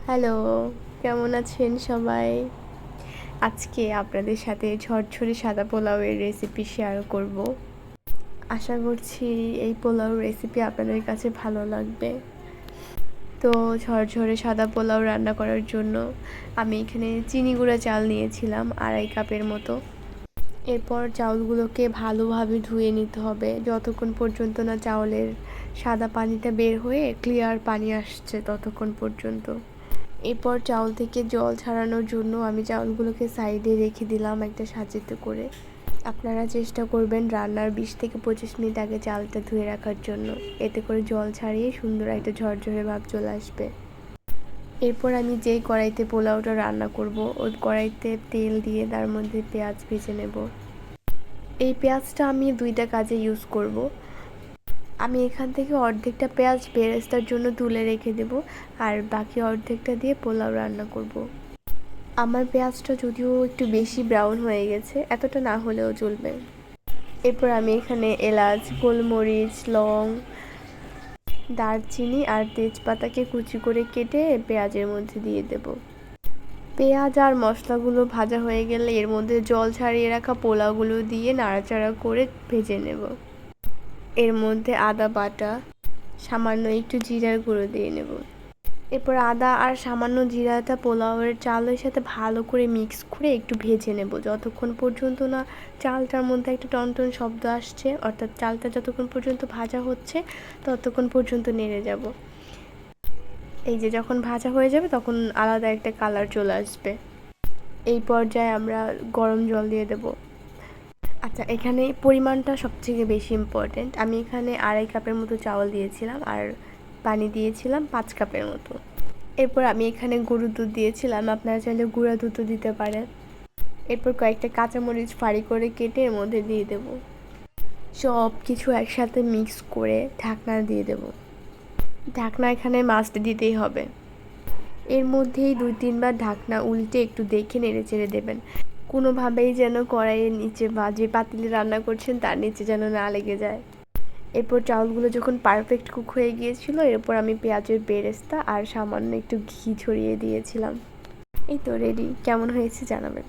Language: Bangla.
হ্যালো, কেমন আছেন সবাই? আজকে আপনাদের সাথে ঝরঝরে সাদা পোলাওয়ের রেসিপি শেয়ার করব। আশা করছি এই পোলাও রেসিপি আপনাদের কাছে ভালো লাগবে। তো ঝরঝরে সাদা পোলাও রান্না করার জন্য আমি এখানে চিনি গুঁড়া চাল নিয়েছিলাম 2.5 কাপের মতো। এরপর চাউলগুলোকে ভালোভাবে ধুয়ে নিতে হবে যতক্ষণ পর্যন্ত না চাউলের সাদা পানিটা বের হয়ে ক্লিয়ার পানি আসছে ততক্ষণ পর্যন্ত। এরপর চাউল থেকে জল ছাড়ানোর জন্য আমি চাউলগুলোকে সাইডে রেখে দিলাম একটা সাঁচেতে করে। আপনারা চেষ্টা করবেন রান্নার 20 থেকে 25 মিনিট আগে চালটা ধুয়ে রাখার জন্য, এতে করে জল ছাড়িয়ে সুন্দর একটা ঝরঝরে ভাব চলে আসবে। এরপর আমি যেই কড়াইতে পোলাওটা রান্না করব ওই কড়াইতে তেল দিয়ে তার মধ্যে পেঁয়াজ ভেজে নেব। এই পেঁয়াজটা আমি 2টা কাজে ইউজ করব। আমি এখান থেকে অর্ধেকটা পেঁয়াজ বেরেস্তার জন্য তুলে রেখে দেব, আর বাকি অর্ধেকটা দিয়ে পোলাও রান্না করব। আমার পেঁয়াজটা যদিও একটু বেশি ব্রাউন হয়ে গেছে, এতটা না হলেও চলবে। এরপর আমি এখানে এলাচ, গোলমরিচ, লং, দারচিনি আর তেজপাতাকে কুচি করে কেটে পেঁয়াজের মধ্যে দিয়ে দেব। পেঁয়াজ আর মশলাগুলো ভাজা হয়ে গেলে এর মধ্যে জল ছাড়িয়ে রাখা পোলাওগুলো দিয়ে নাড়াচাড়া করে ভেজে নেব। এর মধ্যে আদা বাটা, সামান্য একটু জিরার গুঁড়ো দিয়ে নেব। এরপর আদা আর সামান্য জিরাটা পোলাওয়ের চালের সাথে ভালো করে মিক্স করে একটু ভেজে নেব যতক্ষণ পর্যন্ত না চালটার মধ্যে একটা টনটন শব্দ আসছে, অর্থাৎ চালটা যতক্ষণ পর্যন্ত ভাজা হচ্ছে ততক্ষণ পর্যন্ত নেড়ে যাব। এই যে যখন ভাজা হয়ে যাবে তখন আলাদা একটা কালার চলে আসবে। এই পর্যায়ে আমরা গরম জল দিয়ে দেব। আচ্ছা, এখানে পরিমাণটা সবথেকে বেশি ইম্পর্ট্যান্ট। আমি এখানে 2.5 কাপের মতো চাউল দিয়েছিলাম আর পানি দিয়েছিলাম 5 কাপের মতো। এরপর আমি এখানে গরুর দুধ দিয়েছিলাম, আপনারা চাইলে গুঁড়া দুধও দিতে পারেন। এরপর কয়েকটা কাঁচামরিচ ফাড়ি করে কেটে এর মধ্যে দিয়ে দেব। সব কিছু একসাথে মিক্স করে ঢাকনা দিয়ে দেব। ঢাকনা এখানে মাস্ট দিতেই হবে। এর মধ্যেই 2-3 বার ঢাকনা উল্টে একটু দেখে নেড়ে চেড়ে দেবেন, কোনোভাবেই যেন কড়াইয়ের নিচে বা যে পাতিলে রান্না করছেন তার নিচে যেন না লেগে যায়। এরপর চাউলগুলো যখন পারফেক্ট কুক হয়ে গিয়েছিল এরপর আমি পেঁয়াজের বেরেস্তা আর সামান্য একটু ঘি ছড়িয়ে দিয়েছিলাম। এই তো রেডি। কেমন হয়েছে জানাবেন।